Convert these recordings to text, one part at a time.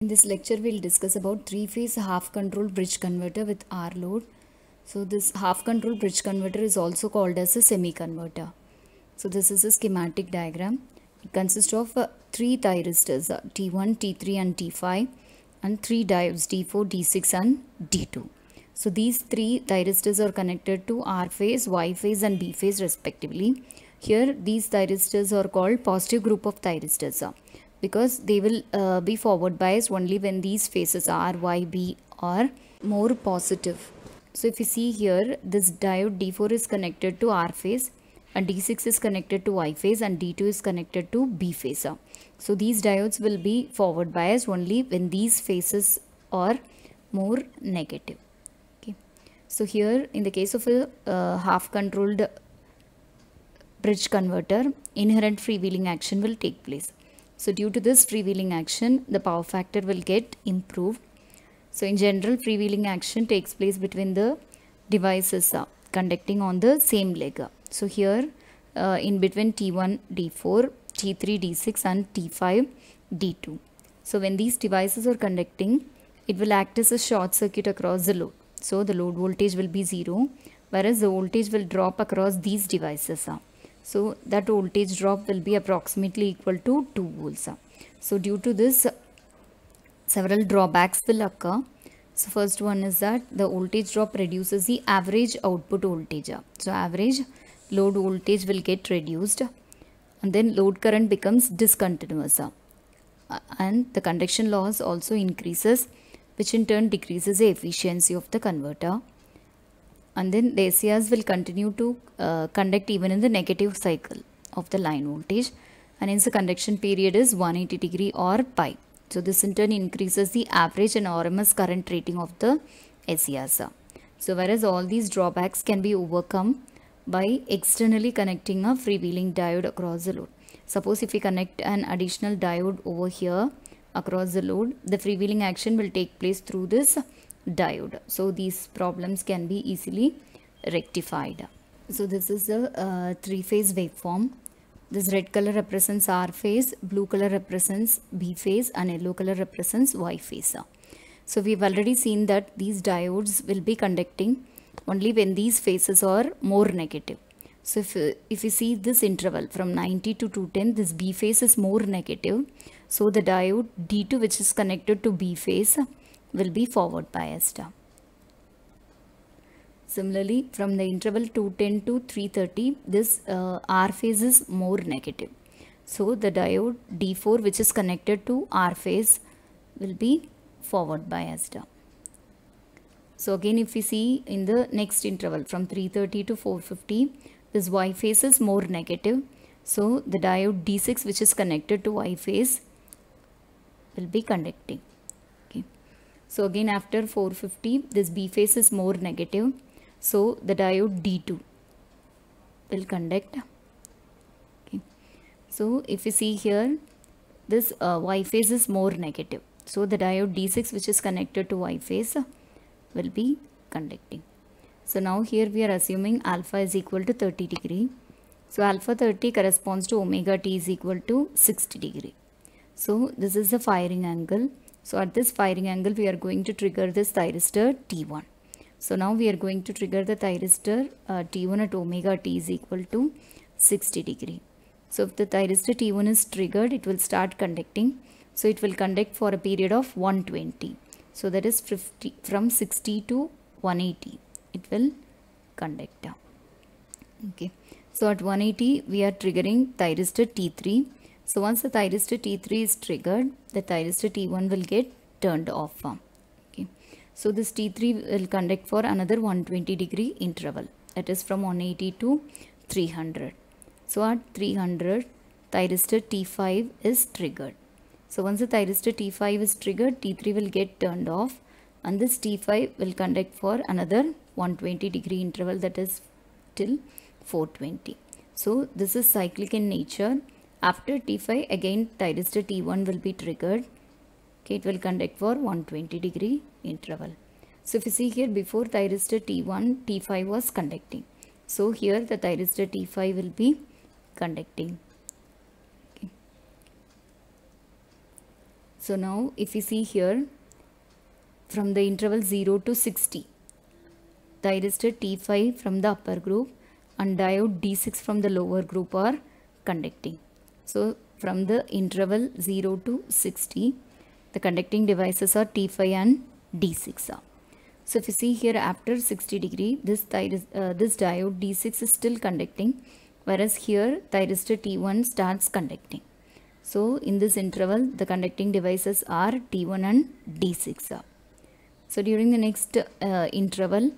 In this lecture, we'll discuss about three-phase half-control bridge converter with R load. So this half-control bridge converter is also called as a semi-converter. So this is a schematic diagram. It consists of three thyristors T1, T3 and T5 and three diodes D4, D6 and D2. So these three thyristors are connected to R phase, Y phase and B phase respectively. Here these thyristors are called positive group of thyristors because they will be forward biased only when these phases R, Y, B are more positive. So if you see here, this diode D4 is connected to R phase and D6 is connected to Y phase and D2 is connected to B phase. So these diodes will be forward biased only when these phases are more negative. Okay. So here in the case of a half controlled bridge converter, inherent freewheeling action will take place. So due to this freewheeling action, the power factor will get improved. So in general, freewheeling action takes place between the devices conducting on the same leg. So here in between T1, D4, T3, D6 and T5, D2. So when these devices are conducting, it will act as a short circuit across the load. So the load voltage will be 0, whereas the voltage will drop across these devices. So that voltage drop will be approximately equal to 2 volts. So due to this, several drawbacks will occur. So first one is that the voltage drop reduces the average output voltage. So average load voltage will get reduced and then load current becomes discontinuous. And the conduction loss also increases, which in turn decreases the efficiency of the converter. And then the SCRs will continue to conduct even in the negative cycle of the line voltage, and hence the conduction period is 180 degree or pi. So this in turn increases the average and RMS current rating of the SCRs. So whereas all these drawbacks can be overcome by externally connecting a freewheeling diode across the load. Suppose if we connect an additional diode over here across the load, the freewheeling action will take place through this diode. So these problems can be easily rectified. So this is the three-phase waveform. This red color represents R phase, blue color represents B phase and yellow color represents Y phase. So we've already seen that these diodes will be conducting only when these phases are more negative. So if you see this interval from 90 to 210, this B phase is more negative. So the diode D2, which is connected to B phase, will be forward biased. Similarly, from the interval 210 to 330, this R phase is more negative. So the diode D4, which is connected to R phase, will be forward biased. So again, if we see in the next interval from 330 to 450, this Y phase is more negative. So the diode D6, which is connected to Y phase, will be conducting. So again after 450, this B phase is more negative. So the diode D2 will conduct. Okay. So if you see here, this Y phase is more negative. So the diode D6, which is connected to Y phase, will be conducting. So now here we are assuming alpha is equal to 30 degree. So alpha 30 corresponds to omega t is equal to 60 degree. So this is the firing angle. So at this firing angle, we are going to trigger this thyristor T1. So now we are going to trigger the thyristor T1 at omega t is equal to 60 degree. So if the thyristor T1 is triggered, it will start conducting. So it will conduct for a period of 120. So that is 50 from 60 to 180. It will conduct. Okay. So at 180, we are triggering thyristor T3. So once the thyristor T3 is triggered, the thyristor T1 will get turned off. Okay. So this T3 will conduct for another 120 degree interval. That is from 180 to 300. So at 300, thyristor T5 is triggered. So once the thyristor T5 is triggered, T3 will get turned off and this T5 will conduct for another 120 degree interval, that is till 420. So this is cyclic in nature. After T5, again thyristor T1 will be triggered. Okay, it will conduct for 120 degree interval. So if you see here, before thyristor T1, T5 was conducting. So here the thyristor T5 will be conducting. Okay. So now if you see here, from the interval 0 to 60, thyristor T5 from the upper group and diode D6 from the lower group are conducting. So from the interval 0 to 60, the conducting devices are T5 and D6. So if you see here, after 60 degree, this diode D6 is still conducting, whereas here thyristor T1 starts conducting. So in this interval, the conducting devices are T1 and D6. So during the next interval,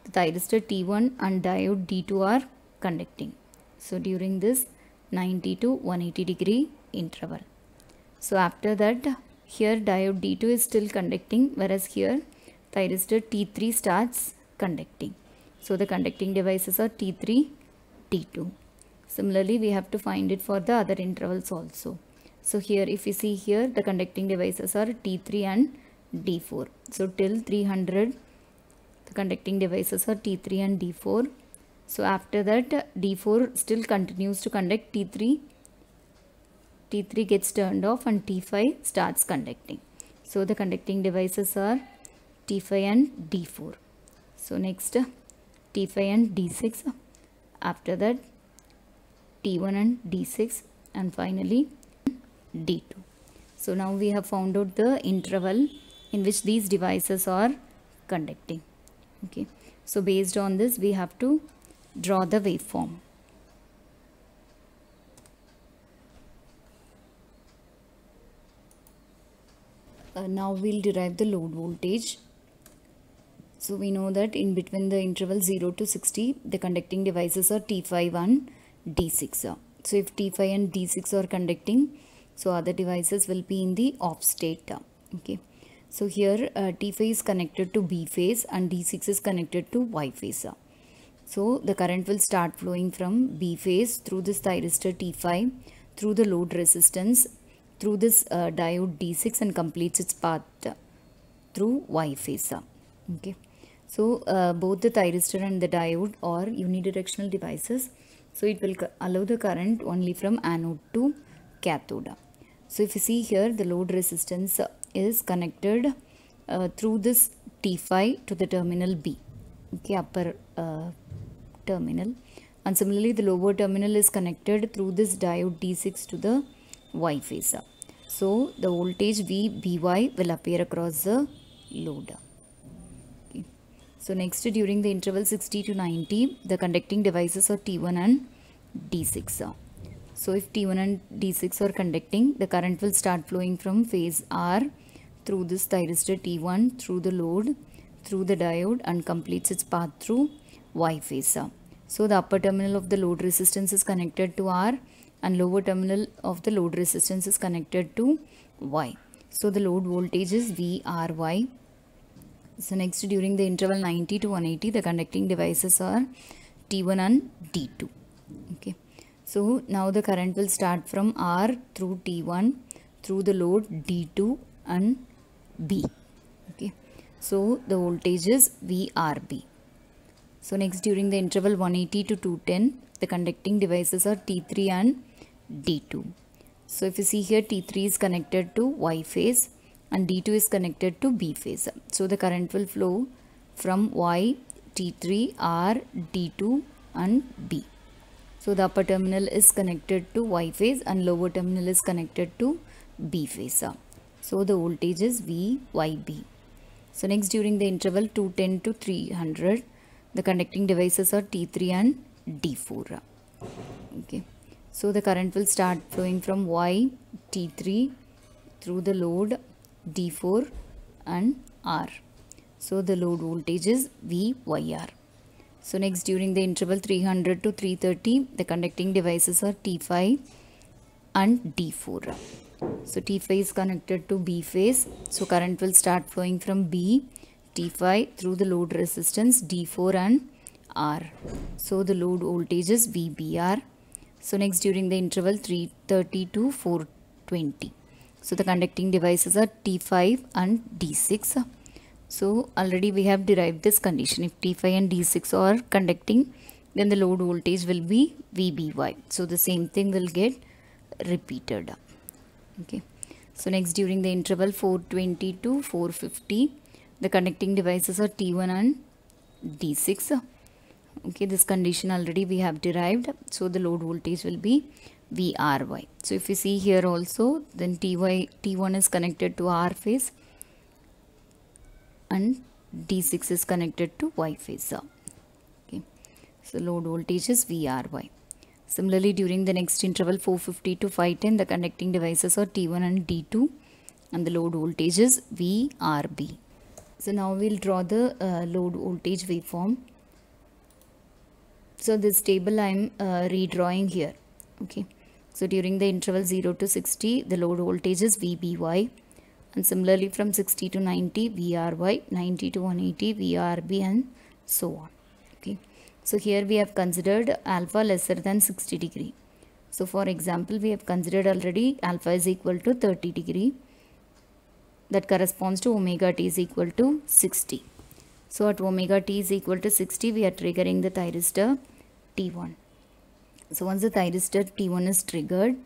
the thyristor T1 and diode D2 are conducting. So during this 90 to 180 degree interval. So after that, here diode D2 is still conducting, whereas here thyristor T3 starts conducting. So the conducting devices are T3, T2. Similarly, we have to find it for the other intervals also. So here, if you see here, the conducting devices are T3 and D4. So till 300, the conducting devices are T3 and D4. So after that, D4 still continues to conduct. T3 gets turned off and T5 starts conducting. So the conducting devices are T5 and D4. So next, T5 and D6. After that, T1 and D6, and finally D2. So now we have found out the interval in which these devices are conducting. Okay. So based on this, we have to draw the waveform. Now we'll derive the load voltage. So we know that in between the interval 0 to 60, the conducting devices are T5 and D6. So if T5 and D6 are conducting, so other devices will be in the off state. Okay. So here T5 is connected to B phase and D6 is connected to Y phase. So the current will start flowing from B phase through this thyristor T5, through the load resistance, through this diode D6, and completes its path through Y phase. Okay. So both the thyristor and the diode are unidirectional devices. So it will allow the current only from anode to cathode. So if you see here, the load resistance is connected through this T5 to the terminal B. Okay, upper terminal. And similarly, the lower terminal is connected through this diode D6 to the Y phase. So the voltage VBY will appear across the load. Okay. So next, during the interval 60 to 90, the conducting devices are T1 and D6. So if T1 and D6 are conducting, the current will start flowing from phase R through this thyristor T1, through the load, through the diode, and completes its path through Y phase. So the upper terminal of the load resistance is connected to R and lower terminal of the load resistance is connected to Y. So the load voltage is VRY. So next, during the interval 90 to 180, the conducting devices are T1 and D2. Okay. So now the current will start from R through T1 through the load D2 and B. Okay. So the voltage is VRB. So next, during the interval 180 to 210, the conducting devices are T3 and D2. So if you see here, T3 is connected to Y phase and D2 is connected to B phase. So the current will flow from Y, T3, R, D2 and B. So the upper terminal is connected to Y phase and lower terminal is connected to B phase. So the voltage is VYB. So next, during the interval 210 to 300, the conducting devices are T3 and D4. Okay. So the current will start flowing from Y, T3 through the load D4 and R. So the load voltage is VYR. So next, during the interval 300 to 330, the conducting devices are T5 and D4. So T5 is connected to B phase. So current will start flowing from B, T5 through the load resistance D4 and R. So the load voltage is VBR. So next, during the interval 330 to 420. So the conducting devices are T5 and D6. So already we have derived this condition. If T5 and D6 are conducting, then the load voltage will be VBY. So the same thing will get repeated. Okay. So next, during the interval 420 to 450, the connecting devices are T1 and D6. Okay, this condition already we have derived. So the load voltage will be VRY. So if you see here also, then T1 is connected to R phase and D6 is connected to Y phase. Okay, so load voltage is VRY. Similarly, during the next interval 450 to 510, the conducting devices are T1 and D2 and the load voltage is VRB. So now we'll draw the load voltage waveform. So this table I am redrawing here. Okay. So during the interval 0 to 60, the load voltage is VBY, and similarly from 60 to 90 VRY, 90 to 180 VRB, and so on. Okay. So here we have considered alpha lesser than 60 degree. So for example, we have considered already alpha is equal to 30 degree. That corresponds to omega t is equal to 60. So at omega t is equal to 60, we are triggering the thyristor T1. So once the thyristor T1 is triggered,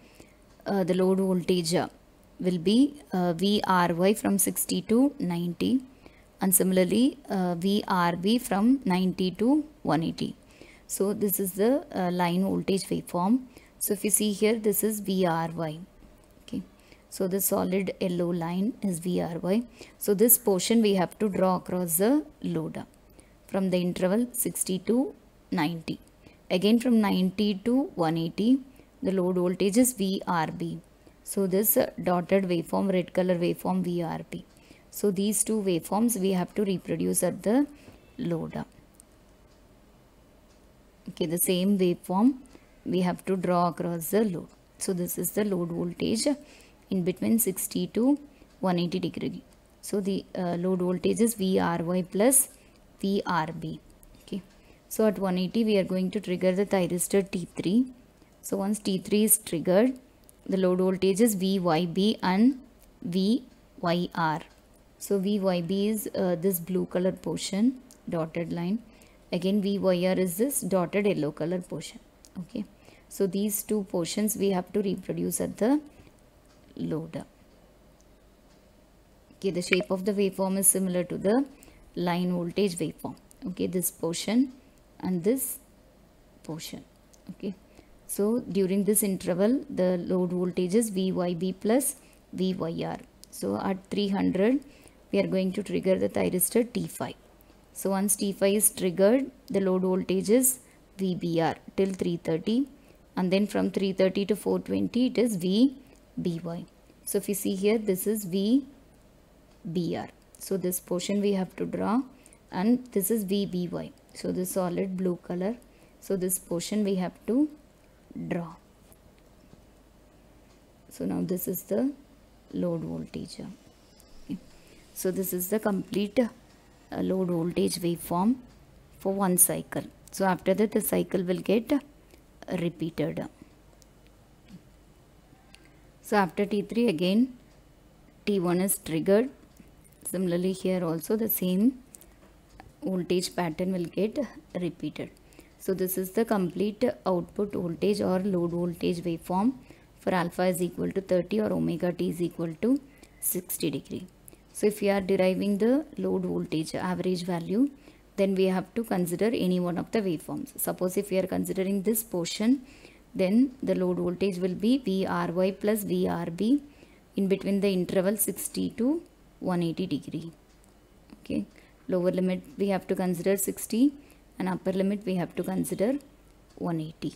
the load voltage will be VRY from 60 to 90, and similarly VRB from 90 to 180. So this is the line voltage waveform. So if you see here, this is VRY. Okay, so the solid yellow line is VRY. So this portion we have to draw across the load from the interval 60 to 90. Again from 90 to 180, the load voltage is VRB. So this dotted waveform, red color waveform, VRB. So these two waveforms we have to reproduce at the load. Okay, the same waveform we have to draw across the load. So this is the load voltage in between 60 to 180 degree. So the load voltage is VRY plus VRB. Okay. So at 180 we are going to trigger the thyristor T3. So once T3 is triggered, the load voltage is VYB and VYR. So VYB is this blue color portion, dotted line. Again VYR is this dotted yellow color portion. Okay. So these two portions we have to reproduce at the load. Okay, the shape of the waveform is similar to the line voltage waveform. Okay, this portion and this portion. Okay, so during this interval, the load voltage is VYB plus VYR. So at 300, we are going to trigger the thyristor T5. So once T5 is triggered, the load voltage is VBR till 330, and then from 330 to 420 it is VBY. So if you see here, this is VBR. So this portion we have to draw, and this is VBY. So the solid blue color. So this portion we have to draw. So now this is the load voltage. Okay. So this is the complete load voltage waveform for one cycle. So after that the cycle will get repeated. So after T3 again T1 is triggered. Similarly here also the same voltage pattern will get repeated. So this is the complete output voltage or load voltage waveform for alpha is equal to 30 or omega t is equal to 60 degree. So if we are deriving the load voltage average value, then we have to consider any one of the waveforms. Suppose if we are considering this portion, then the load voltage will be VRY plus VRB in between the interval 60 to 180 degree. Okay, lower limit we have to consider 60 and upper limit we have to consider 180.